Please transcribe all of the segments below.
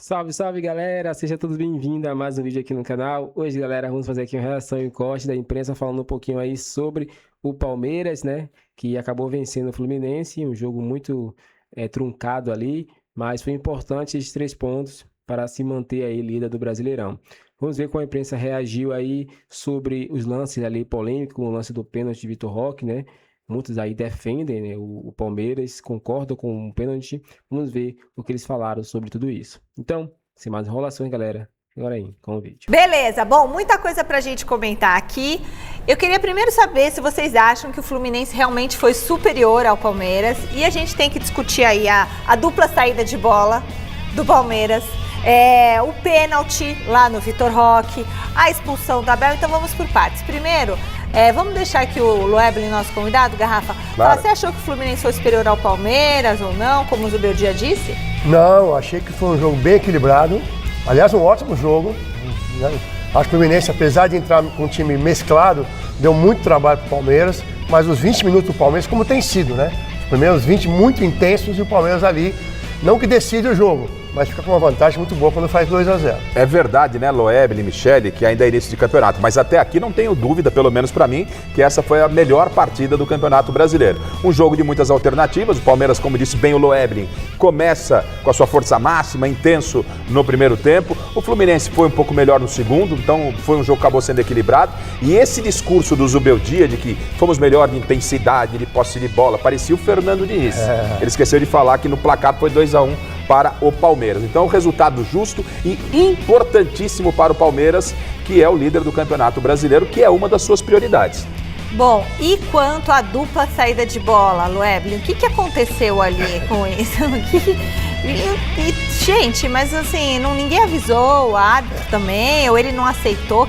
Salve, salve galera, seja todos bem-vindos a mais um vídeo aqui no canal. Hoje, galera, vamos fazer aqui uma reação e corte da imprensa falando um pouquinho aí sobre o Palmeiras, né? Que acabou vencendo o Fluminense, um jogo muito truncado ali, mas foi importante esses 3 pontos para se manter aí líder do Brasileirão. Vamos ver como a imprensa reagiu aí sobre os lances ali polêmicos, o lance do pênalti de Vitor Roque, né? Muitos aí defendem, né, o Palmeiras, concordam com o pênalti. Vamos ver o que eles falaram sobre tudo isso. Então, sem mais enrolações, galera, agora aí, com o vídeo. Beleza, bom, muita coisa pra gente comentar aqui. Eu queria primeiro saber se vocês acham que o Fluminense realmente foi superior ao Palmeiras. E a gente tem que discutir aí a dupla saída de bola do Palmeiras. O pênalti lá no Vitor Roque, a expulsão do Abel. Então vamos por partes. Primeiro, vamos deixar aqui o Loeblin, nosso convidado, Garrafa. Claro. Você achou que o Fluminense foi superior ao Palmeiras ou não, como o Zubeldia disse? Não, achei que foi um jogo bem equilibrado. Aliás, um ótimo jogo. Acho que o Fluminense, apesar de entrar com um time mesclado, deu muito trabalho para o Palmeiras. Mas os 20 minutos do Palmeiras, como tem sido, né? Os primeiros 20 muito intensos e o Palmeiras ali, não que decide o jogo, mas fica com uma vantagem muito boa quando faz 2-0. É verdade, né, Loeblin, Michele, que ainda é início de campeonato, mas até aqui não tenho dúvida, pelo menos para mim, que essa foi a melhor partida do Campeonato Brasileiro. Um jogo de muitas alternativas, o Palmeiras, como disse bem o Loeblin, começa com a sua força máxima, intenso no primeiro tempo, o Fluminense foi um pouco melhor no segundo, então foi um jogo que acabou sendo equilibrado, e esse discurso do Zubeldia de que fomos melhor de intensidade, de posse de bola, parecia o Fernando Diniz. Ele esqueceu de falar que no placar foi 2-1 para o Palmeiras. Então, resultado justo e importantíssimo para o Palmeiras, que é o líder do Campeonato Brasileiro, que é uma das suas prioridades. Bom, e quanto à dupla saída de bola, Loeblin, o que aconteceu ali com isso? Gente, mas assim, ninguém avisou o árbitro também, ou ele não aceitou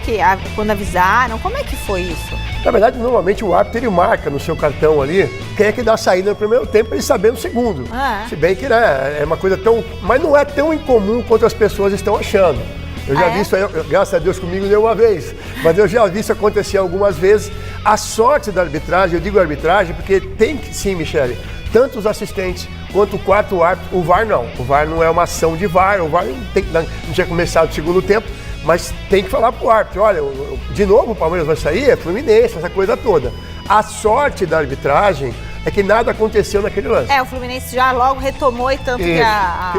quando avisaram? Como é que foi isso? Na verdade, normalmente o árbitro ele marca no seu cartão ali quem é que dá a saída no primeiro tempo, ele saber no segundo. Se bem que né, é uma coisa tão... Mas não é tão incomum quanto as pessoas estão achando. Eu já vi isso aí, graças a Deus comigo deu uma vez, mas eu já vi isso acontecer algumas vezes. A sorte da arbitragem, eu digo arbitragem porque tem que sim, Michele, tanto os assistentes quanto o quarto árbitro, o VAR não. O VAR não é uma ação de VAR, o VAR não tinha começado o segundo tempo, mas tem que falar pro árbitro, olha, de novo o Palmeiras vai sair, é Fluminense, essa coisa toda. A sorte da arbitragem é que nada aconteceu naquele lance. O Fluminense já logo retomou e tanto que a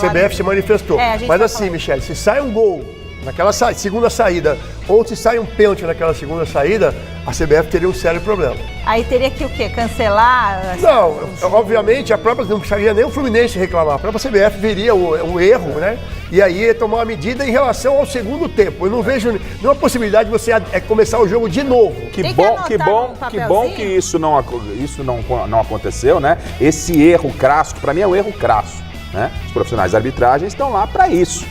CBF se manifestou. Mas assim, Michele, se sai um gol naquela segunda saída, ou se sai um pênalti naquela segunda saída, a CBF teria um sério problema. Aí teria que o quê? Cancelar? Não, obviamente a própria não precisaria nem o Fluminense reclamar, a própria CBF veria o erro, né? E aí ia tomar uma medida em relação ao segundo tempo. Eu não vejo nenhuma possibilidade de você começar o jogo de novo. Que bom que isso não aconteceu, né? Esse erro crasso, que para mim é um erro crasso, né? Os profissionais de arbitragem estão lá para isso.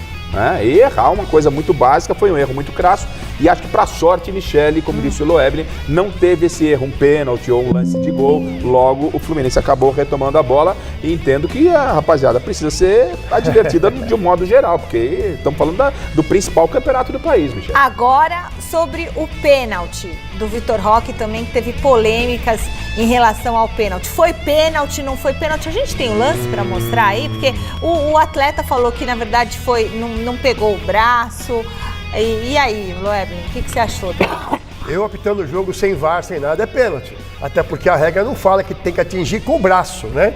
E errar uma coisa muito básica, foi um erro muito crasso, e acho que para sorte, Michele, como disse o Loeblin, não teve esse erro, um pênalti ou um lance de gol, logo o Fluminense acabou retomando a bola, e entendo que a rapaziada precisa ser advertida de um modo geral, porque estamos falando do principal campeonato do país, Michele. Agora, sobre o pênalti do Vitor Roque também, que teve polêmicas em relação ao pênalti. Foi pênalti, não foi pênalti? A gente tem um lance para mostrar aí, porque o atleta falou que na verdade não pegou o braço. E aí, Loeblin, o que você achou dele? Eu apitando o jogo sem VAR, sem nada, é pênalti. Até porque a regra não fala que tem que atingir com o braço, né?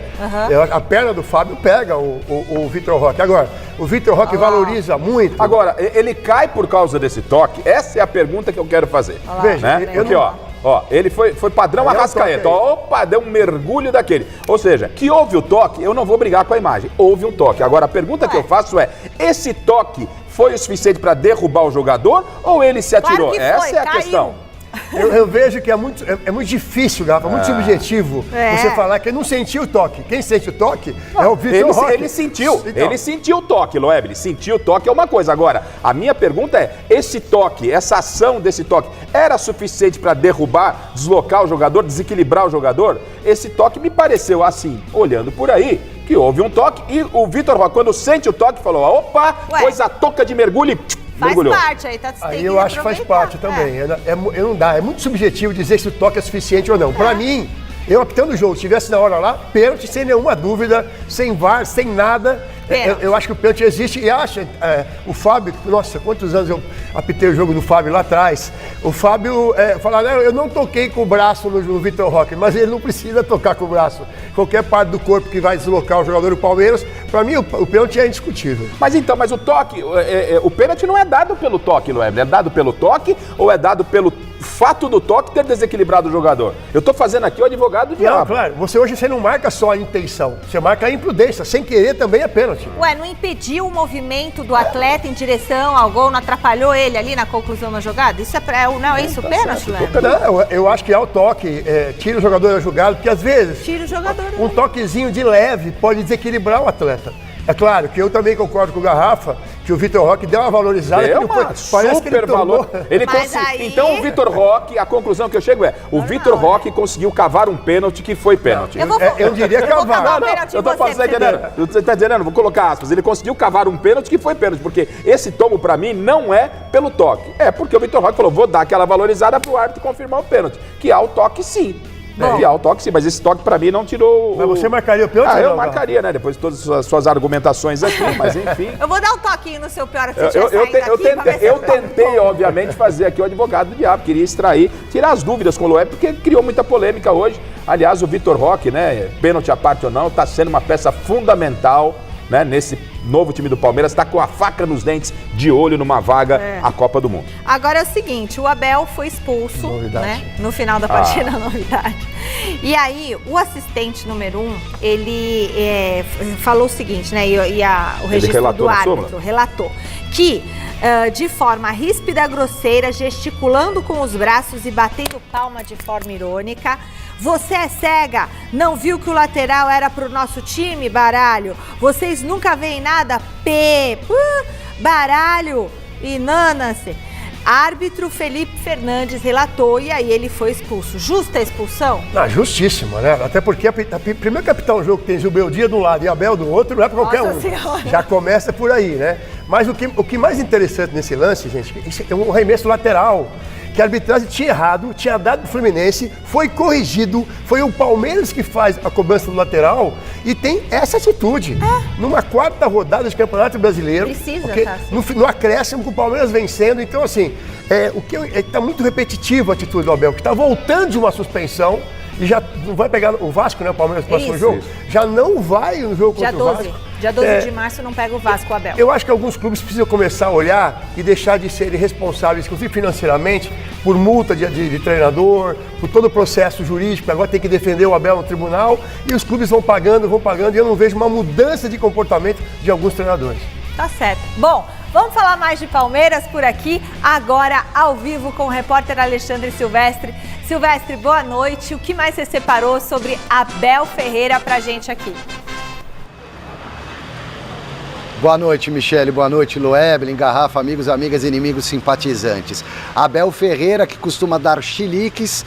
A perna do Fábio pega o Vitor Roque. Agora, o Vitor Roque valoriza muito. Agora, ele cai por causa desse toque? Essa é a pergunta que eu quero fazer. Veja, né? Aqui, ó, ele foi padrão Arrascaeta. Opa, deu um mergulho daquele. Ou seja, que houve o toque, eu não vou brigar com a imagem. Houve um toque. Agora, a pergunta que eu faço é, esse toque foi o suficiente para derrubar o jogador ou ele se atirou? Claro que Essa foi, é a caiu. questão. Eu vejo que é muito difícil, Garrafa, muito subjetivo você falar que ele não sentiu o toque. Quem sente o toque é o Vitor Roque. Ele sentiu, ele sentiu o toque, Loeblin. Sentiu o toque é uma coisa. Agora, a minha pergunta é, esse toque, essa ação desse toque, era suficiente para derrubar, deslocar o jogador, desequilibrar o jogador? Esse toque me pareceu assim, olhando por aí, que houve um toque e o Vitor Roque, quando sente o toque, falou, opa, pôs a touca de mergulho e mergulhou. Faz parte aí, Aí eu acho que faz parte também. Não dá, é muito subjetivo dizer se o toque é suficiente ou não. Para mim, eu apitando o jogo, se tivesse na hora lá, pênalti sem nenhuma dúvida, sem VAR, sem nada, Eu acho que o pênalti existe e acha. O Fábio, nossa, quantos anos eu apitei o jogo do Fábio lá atrás. O Fábio fala, eu não toquei com o braço no Vitor Roque, mas ele não precisa tocar com o braço. Qualquer parte do corpo que vai deslocar o jogador do Palmeiras, para mim o pênalti é indiscutível. Mas o toque, o pênalti não é dado pelo toque, Loeble, é dado pelo toque ou é dado pelo fato do toque ter desequilibrado o jogador? Eu tô fazendo aqui o advogado de Não, claro, você não marca só a intenção, você marca a imprudência, sem querer também é pênalti. Ué, não impediu o movimento do atleta em direção ao gol, não atrapalhou ele ali na conclusão da jogada? Isso não é isso o pênalti, Leandro? Não, eu acho que ao toque, tira o jogador da jogada, porque às vezes Tira o jogador. Um toquezinho de leve pode desequilibrar o atleta. É claro que eu também concordo com o Garrafa, que o Vitor Roque deu uma valorizada. Deu parece que ele valor. Então o Vitor Roque, a conclusão que eu chego o Vitor Roque conseguiu cavar um pênalti que foi pênalti. Eu diria que é o VAR. Eu tô falando, você tá entendendo? Vou colocar aspas. Ele conseguiu cavar um pênalti que foi pênalti, porque esse tomo pra mim não é pelo toque. É porque o Vitor Roque falou, vou dar aquela valorizada pro árbitro confirmar o pênalti. Que há o toque sim. E há o toque sim, mas esse toque pra mim não tirou... Mas você marcaria o pênalti? Eu marcaria, né? Depois de todas as suas argumentações aqui, mas enfim... Eu vou dar um toquinho no seu pior que eu tentei, obviamente, fazer aqui o advogado do diabo. Queria tirar as dúvidas com o Loeble, porque criou muita polêmica hoje. Aliás, o Vitor Roque, né? Pênalti à parte ou não, tá sendo uma peça fundamental, né, nesse novo time do Palmeiras, está com a faca nos dentes, de olho numa vaga à Copa do Mundo. Agora é o seguinte, o Abel foi expulso, né, no final da partida, novidade. E aí, o assistente número 1, ele falou o seguinte, né, o registro do árbitro relatou que de forma ríspida, grosseira, gesticulando com os braços e batendo palma de forma irônica. Você é cega? Não viu que o lateral era pro nosso time, baralho? Vocês nunca veem nada? Baralho e nana-se. Árbitro Felipe Fernandes relatou e aí ele foi expulso. Justa a expulsão? Justíssima, né? Até porque primeiro capitão do jogo que tem Zubeldia de um lado e Abel do outro não é pra qualquer um. Senhora. Já começa por aí, né? Mas o que mais interessante nesse lance, gente, é um arremesso lateral. Que a arbitragem tinha errado, tinha dado pro Fluminense, foi corrigido, foi o Palmeiras que faz a cobrança do lateral e tem essa atitude. Numa quarta rodada de Campeonato Brasileiro. Precisa, no acréscimo com o Palmeiras vencendo, então assim, tá muito repetitivo a atitude do Abel, que tá voltando de uma suspensão e já não vai pegar o Vasco, né, o Palmeiras no próximo jogo, já não vai no jogo contra o Vasco. Dia 12 de março não pega o Vasco, Abel. Eu acho que alguns clubes precisam começar a olhar e deixar de serem responsáveis, inclusive financeiramente, por multa de treinador, por todo o processo jurídico. Agora tem que defender o Abel no tribunal e os clubes vão pagando e eu não vejo uma mudança de comportamento de alguns treinadores. Tá certo. Bom, vamos falar mais de Palmeiras por aqui, agora ao vivo com o repórter Alexandre Silvestre. Silvestre, boa noite. O que mais você separou sobre Abel Ferreira pra gente aqui? Boa noite, Michele. Boa noite, Loeble, Garrafa, amigos, amigas, inimigos, simpatizantes. Abel Ferreira, que costuma dar chiliques,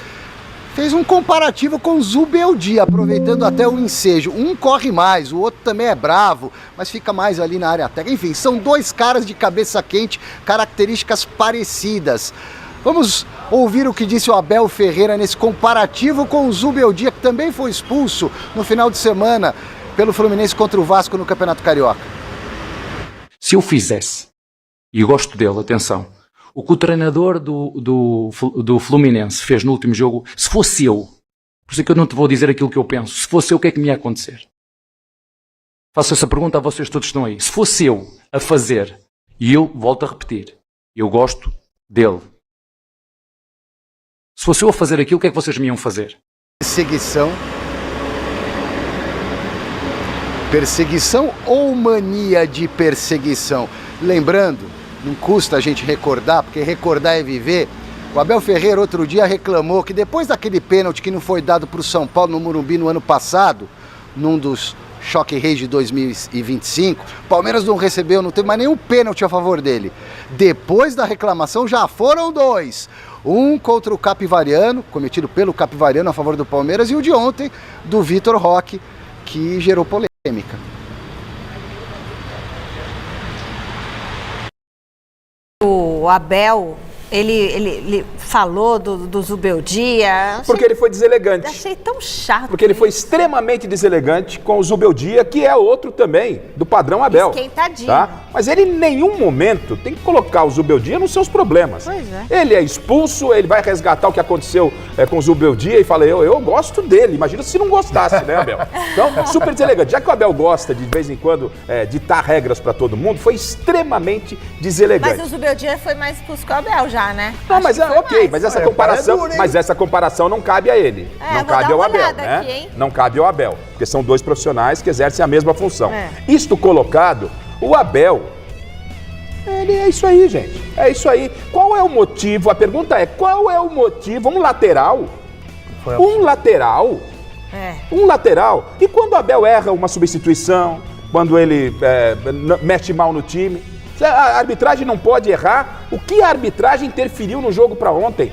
fez um comparativo com Zubeldia, aproveitando até o ensejo. Um corre mais, o outro também é bravo, mas fica mais ali na área técnica. Enfim, são dois caras de cabeça quente, características parecidas. Vamos ouvir o que disse o Abel Ferreira nesse comparativo com o Zubeldia, que também foi expulso no final de semana pelo Fluminense contra o Vasco no Campeonato Carioca. Se eu fizesse, e eu gosto dele, atenção, o que o treinador do Fluminense fez no último jogo, se fosse eu, por isso é que eu não te vou dizer aquilo que eu penso, se fosse eu, o que é que me ia acontecer? Faço essa pergunta a vocês todos que estão aí. Se fosse eu a fazer, e eu volto a repetir, eu gosto dele. Se fosse eu a fazer aquilo, o que é que vocês me iam fazer? Perseguição ou mania de perseguição? Lembrando, não custa a gente recordar, porque recordar é viver. O Abel Ferreira outro dia reclamou que depois daquele pênalti que não foi dado para o São Paulo no Morumbi no ano passado, num dos Choque Reis de 2025, o Palmeiras não recebeu, não teve mais nenhum pênalti a favor dele. Depois da reclamação já foram 2. Um contra o Capivariano, cometido pelo Capivariano a favor do Palmeiras, e o de ontem, do Vitor Roque, que gerou polêmica. O Abel ele falou do Zubeldia. Porque ele foi deselegante. Achei tão chato. Porque ele foi extremamente deselegante com o Zubeldia, que é outro também, do padrão Abel. Esquentadinho. Tá? Mas ele em nenhum momento tem que colocar o Zubeldia nos seus problemas. Pois é. Ele é expulso, ele vai resgatar o que aconteceu com o Zubeldia e fala, eu gosto dele. Imagina se não gostasse, né, Abel? Então, super deselegante. Já que o Abel gosta de vez em quando ditar regras para todo mundo, foi extremamente deselegante. Mas o Zubeldia foi mais expulso que o Abel já, né? Não, mas ok, mas essa comparação, duro, hein? mas essa comparação não cabe a ele. Não cabe ao Abel, né? Aqui, não cabe ao Abel, porque são dois profissionais que exercem a mesma função. Isto colocado, o Abel, ele é isso aí, gente. É isso aí. Qual é o motivo? A pergunta é, qual é o motivo? Um lateral? Um lateral? Um lateral. E quando o Abel erra uma substituição, quando ele mexe mal no time, a arbitragem não pode errar? O que a arbitragem interferiu no jogo para ontem?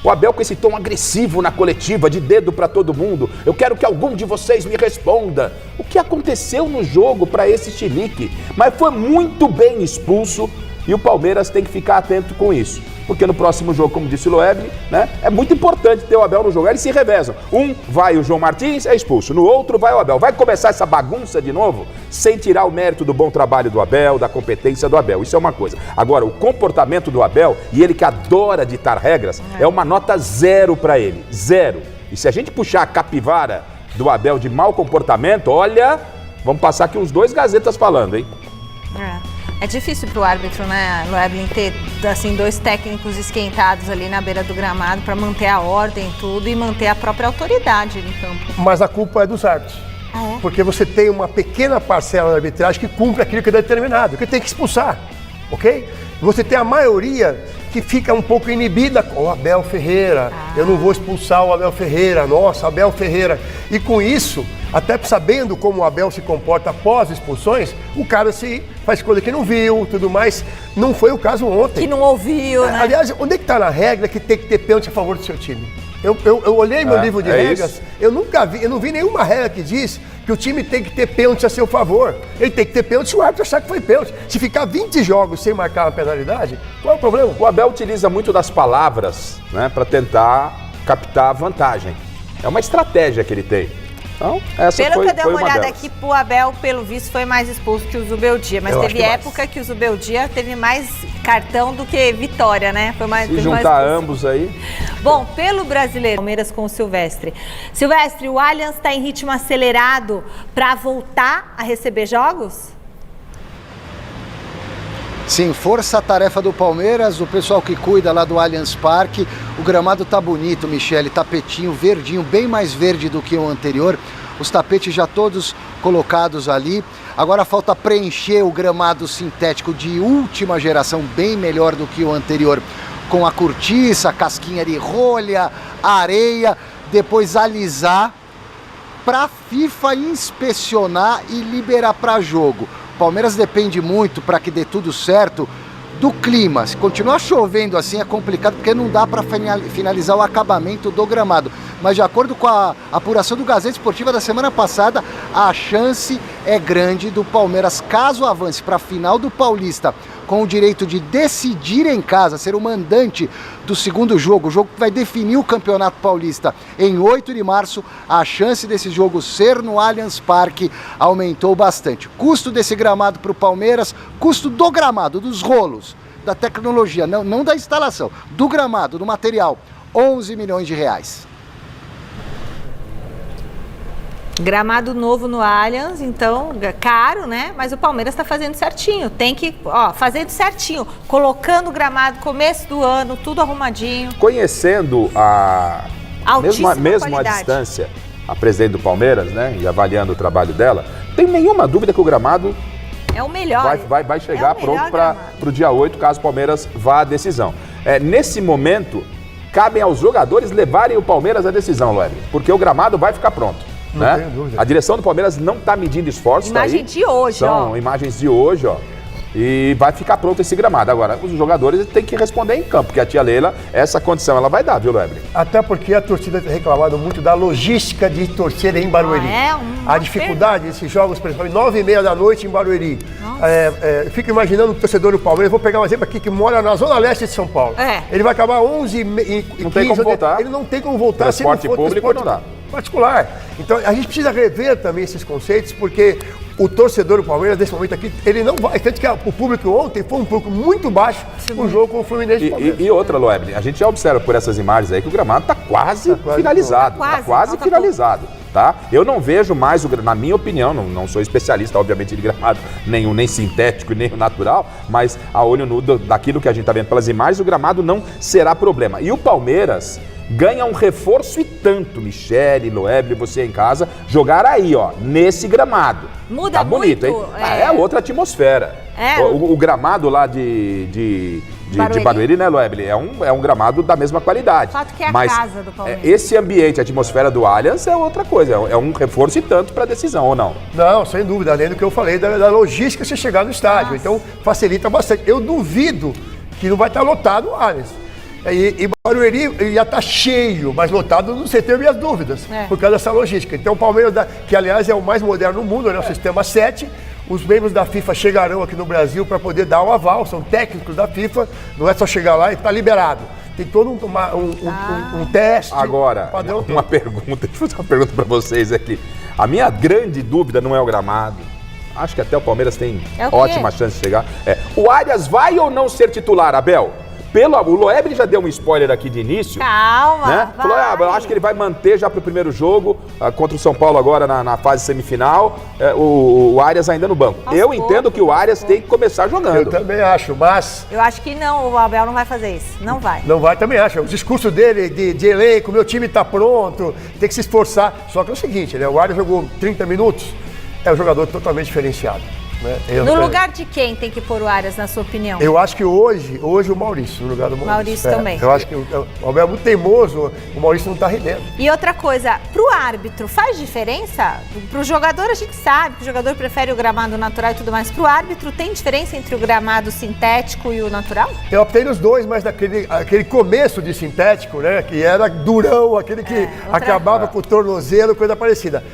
O Abel com esse tom agressivo na coletiva, de dedo para todo mundo. Eu quero que algum de vocês me responda. O que aconteceu no jogo para esse chilique? Mas foi muito bem expulso e o Palmeiras tem que ficar atento com isso. Porque no próximo jogo, como disse o Loeble, né, é muito importante ter o Abel no jogo. Eles se revezam. Um vai o João Martins, é expulso. No outro vai o Abel. Vai começar essa bagunça de novo, sem tirar o mérito do bom trabalho do Abel, da competência do Abel. Isso é uma coisa. Agora, o comportamento do Abel, e ele que adora ditar regras, é uma nota 0 para ele. 0. E se a gente puxar a capivara do Abel de mau comportamento, olha, vamos passar aqui uns 2 gazetas falando, hein? É difícil pro árbitro, né, Loeblin, ter assim 2 técnicos esquentados ali na beira do gramado para manter a ordem e tudo e manter a própria autoridade em campo. Mas a culpa é dos árbitros. Porque você tem uma pequena parcela da arbitragem que cumpre aquilo que é determinado, que tem que expulsar, ok? Você tem a maioria que fica um pouco inibida com o Abel Ferreira. Eu não vou expulsar o Abel Ferreira, nossa, Abel Ferreira. E com isso, até sabendo como o Abel se comporta após expulsões, o cara se faz coisa que não viu, tudo mais. Não foi o caso ontem. Que não ouviu, né? Aliás, onde é que está na regra que tem que ter pênalti a favor do seu time? Eu olhei meu livro de regras, eu não vi nenhuma regra que diz que o time tem que ter pênalti a seu favor. Ele tem que ter pênalti se o árbitro achar que foi pênalti. Se ficar 20 jogos sem marcar uma penalidade, qual é o problema? O Abel utiliza muito das palavras, né, para tentar captar a vantagem. É uma estratégia que ele tem. Então, essa Pelo foi, que eu dei uma olhada delas. aqui, o Abel, pelo visto, foi mais expulso que o Zubeldia. Mas teve época que o Zubeldia teve mais cartão do que vitória, né? Foi mais, Se juntar ambos aí. Bom, pelo brasileiro, Palmeiras com o Silvestre. Silvestre, o Allianz está em ritmo acelerado para voltar a receber jogos? Sim, força-tarefa do Palmeiras, o pessoal que cuida lá do Allianz Parque. O gramado tá bonito, Michele, tapetinho verdinho, bem mais verde do que o anterior. Os tapetes já todos colocados ali. Agora falta preencher o gramado sintético de última geração, bem melhor do que o anterior, com a cortiça, casquinha de rolha, areia, depois alisar para a FIFA inspecionar e liberar para jogo. O Palmeiras depende muito, para que dê tudo certo, do clima. Se continuar chovendo assim é complicado, porque não dá para finalizar o acabamento do gramado. Mas de acordo com a apuração do Gazeta Esportiva da semana passada, a chance é grande do Palmeiras, caso avance para a final do Paulista, com o direito de decidir em casa, ser o mandante do segundo jogo, o jogo que vai definir o Campeonato Paulista em 8 de março, a chance desse jogo ser no Allianz Parque aumentou bastante. Custo desse gramado para o Palmeiras, custo do gramado, dos rolos, da tecnologia, não da instalação, do gramado, do material, 11 milhões de reais. Gramado novo no Allianz, então, caro, né? Mas o Palmeiras está fazendo certinho. Tem que, fazendo certinho. Colocando o gramado, começo do ano, tudo arrumadinho. Conhecendo mesmo à qualidade. distância, a presidente do Palmeiras, né? E avaliando o trabalho dela, não tem nenhuma dúvida que o gramado é o melhor. Vai chegar pronto para o dia 8, caso o Palmeiras vá à decisão. Nesse momento, cabem aos jogadores levarem o Palmeiras à decisão, Loeble, porque o gramado vai ficar pronto. Não né? tenho dúvida. A direção do Palmeiras não está medindo esforços. Imagem de hoje, São imagens de hoje, ó. e vai ficar pronto esse gramado. Agora, os jogadores têm que responder em campo, porque a tia Leila, essa condição ela vai dar, viu, Lebre? Até porque a torcida tem reclamado muito da logística de torcer em Barueri. A dificuldade desses jogos, por exemplo, 9h30 da noite em Barueri. Fico imaginando o torcedor do Palmeiras, vou pegar um exemplo aqui que mora na zona leste de São Paulo. Ele vai acabar 11h15. Não tem como voltar. Ele não tem como voltar. Transporte público não dá. Particular. Então a gente precisa rever também esses conceitos, porque o torcedor do Palmeiras, nesse momento aqui, ele não vai. Tanto que o público ontem foi um público muito baixo no jogo com o Fluminense. E outra, Loeble, a gente já observa por essas imagens aí que o gramado está quase finalizado. Está quase finalizado. Tá? Eu não vejo mais, na minha opinião, não sou especialista, obviamente, de gramado, nem sintético, nem natural, mas a olho nu daquilo que a gente está vendo pelas imagens, o gramado não será problema. E o Palmeiras ganha um reforço e tanto, Michele, Loeble, você em casa, jogar aí, ó, nesse gramado. Muda tá bonito, muito, hein? É outra atmosfera. O gramado lá de Barueri, né, Loeble? É um gramado da mesma qualidade. O fato que é a casa do Palmeiras. Esse ambiente, a atmosfera do Allianz é outra coisa. É um reforço e tanto para a decisão, ou não? Não, sem dúvida. Além do que eu falei da logística você chegar no estádio. Então, facilita bastante. Eu duvido que não vai estar lotado o Allianz. E Barueri já está cheio, mas lotado não sei, tenho minhas dúvidas, por causa dessa logística. Então o Palmeiras, que aliás é o mais moderno no mundo, né, o sistema 7, os membros da FIFA chegarão aqui no Brasil para poder dar o aval, são técnicos da FIFA, não é só chegar lá e está liberado. Tem todo um teste. Agora, uma pergunta, deixa eu fazer uma pergunta para vocês aqui. A minha grande dúvida não é o gramado. Acho que até o Palmeiras tem ótima chance de chegar. O Arias vai ou não ser titular, Abel? O Loeble já deu um spoiler aqui de início. Calma, né? Falou, eu acho que ele vai manter já para o primeiro jogo, contra o São Paulo agora na fase semifinal, o Arias ainda no banco. Eu entendo que o Arias tem que começar jogando. Eu também acho, mas... Eu acho que não, o Abel não vai fazer isso, não vai. Não vai, também acho. O discurso dele de elenco, meu time está pronto, tem que se esforçar. Só que é o seguinte, né? O Arias jogou 30 minutos, é um jogador totalmente diferenciado. Né? No lugar de quem tem que pôr o Arias, na sua opinião? Eu acho que hoje o Maurício, no lugar do Maurício. Maurício também. Eu acho que o Abel é muito teimoso, o Maurício não está rendendo. E outra coisa, pro árbitro, faz diferença? Pro jogador a gente sabe que o jogador prefere o gramado natural e tudo mais. Pro árbitro tem diferença entre o gramado sintético e o natural? Eu optei nos dois, mas aquele começo de sintético, né, que era durão, aquele que acabava com o tornozelo, coisa parecida.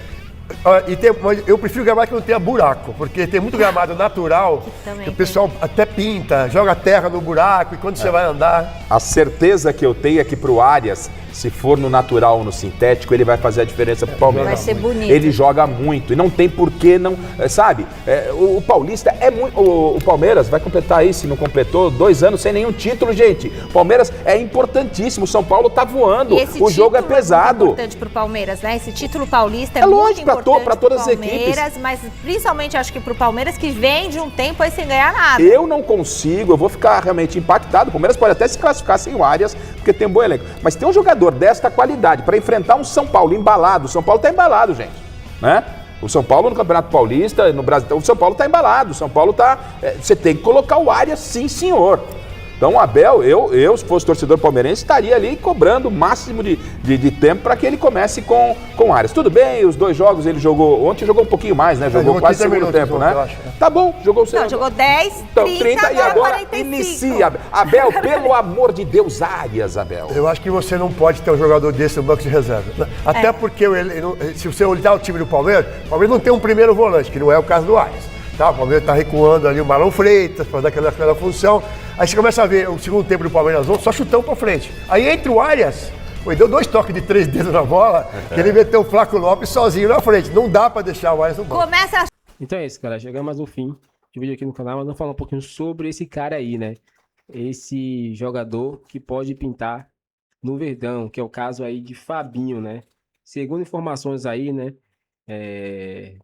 Eu prefiro gramado que não tenha buraco, porque tem muito gramado natural que o pessoal até pinta, joga terra no buraco e quando você vai andar... A certeza que eu tenho é que pro Arias, se for no natural ou no sintético, ele vai fazer a diferença pro Palmeiras. Vai ser bonito. Ele joga muito e não tem porquê não... Sabe, o Paulista é muito... O Palmeiras vai completar aí, se não completou, 2 anos sem nenhum título, gente. O Palmeiras é importantíssimo, o São Paulo tá voando, o jogo é pesado. É importante pro Palmeiras, né? Esse título paulista é lógico, muito importante para todas pro as equipes. Mas principalmente acho que pro Palmeiras, que vem de um tempo aí sem ganhar nada. Eu não consigo, eu vou ficar realmente impactado. O Palmeiras pode até se classificar sem o Arias, porque tem um bom elenco. Mas tem um jogador desta qualidade para enfrentar um São Paulo embalado. O São Paulo tá embalado, gente, né? O São Paulo no Campeonato Paulista, no Brasil, o São Paulo tá embalado. O São Paulo tá... Você tem que colocar o Arias, sim, senhor. Então, o Abel, eu, se fosse torcedor palmeirense, estaria ali cobrando o máximo de tempo para que ele comece com o Arias. Tudo bem, os 2 jogos ele jogou... Ontem jogou um pouquinho mais, né? Jogou quase o segundo tempo, né? Tá bom, jogou o segundo. Não, jogou 10, então, 30 e agora 45. inicia. Abel, pelo amor de Deus, Arias, Abel. Eu acho que você não pode ter um jogador desse no banco de reserva. Até porque, se você olhar o time do Palmeiras, o Palmeiras não tem um primeiro volante, que não é o caso do Arias. Tá? O Palmeiras está recuando ali o Marlon Freitas para dar aquela função. Aí você começa a ver o segundo tempo do Palmeiras, só chutão para frente. Aí entre o Arias, deu 2 toques de 3 dedos na bola, que ele meteu o Flaco Lopes sozinho na frente. Não dá para deixar o Arias no banco. Então é isso, galera. Chegamos no fim de vídeo aqui no canal, mas vamos falar um pouquinho sobre esse cara aí, né? Esse jogador que pode pintar no Verdão, que é o caso aí de Fabinho, né? Segundo informações aí, né?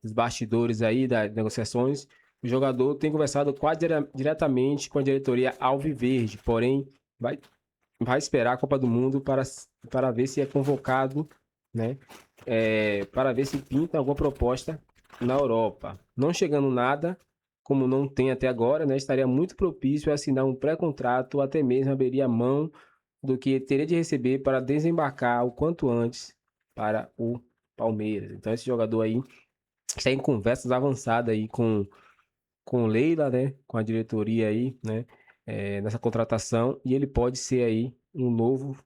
Dos bastidores aí, das negociações, o jogador tem conversado quase diretamente com a diretoria alviverde, porém vai esperar a Copa do Mundo para ver se é convocado, né? Para ver se pinta alguma proposta na Europa. Não chegando nada, como não tem até agora, né? Estaria muito propício a assinar um pré-contrato, até mesmo abriria mão do que teria de receber para desembarcar o quanto antes para o Palmeiras. Então esse jogador aí está em conversas avançadas aí com com Leila, né? Com a diretoria aí, né? Nessa contratação, e ele pode ser aí um novo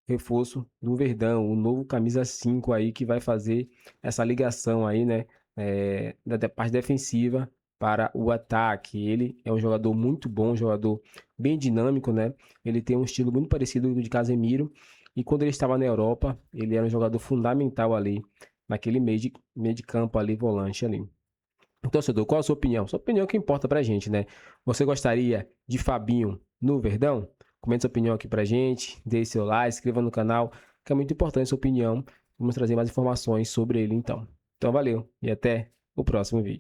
reforço do Verdão, o novo camisa 5 aí que vai fazer essa ligação aí, né, da parte defensiva para o ataque. Ele é um jogador muito bom, um jogador bem dinâmico, né? Ele tem um estilo muito parecido com o de Casemiro, e quando ele estava na Europa, ele era um jogador fundamental ali naquele meio de campo ali, volante ali. Então, torcedor, qual a sua opinião? Sua opinião é o que importa pra gente, né? Você gostaria de Fabinho no Verdão? Comente sua opinião aqui pra gente, deixe seu like, se inscreva no canal, que é muito importante a sua opinião. Vamos trazer mais informações sobre ele então. Então, valeu e até o próximo vídeo.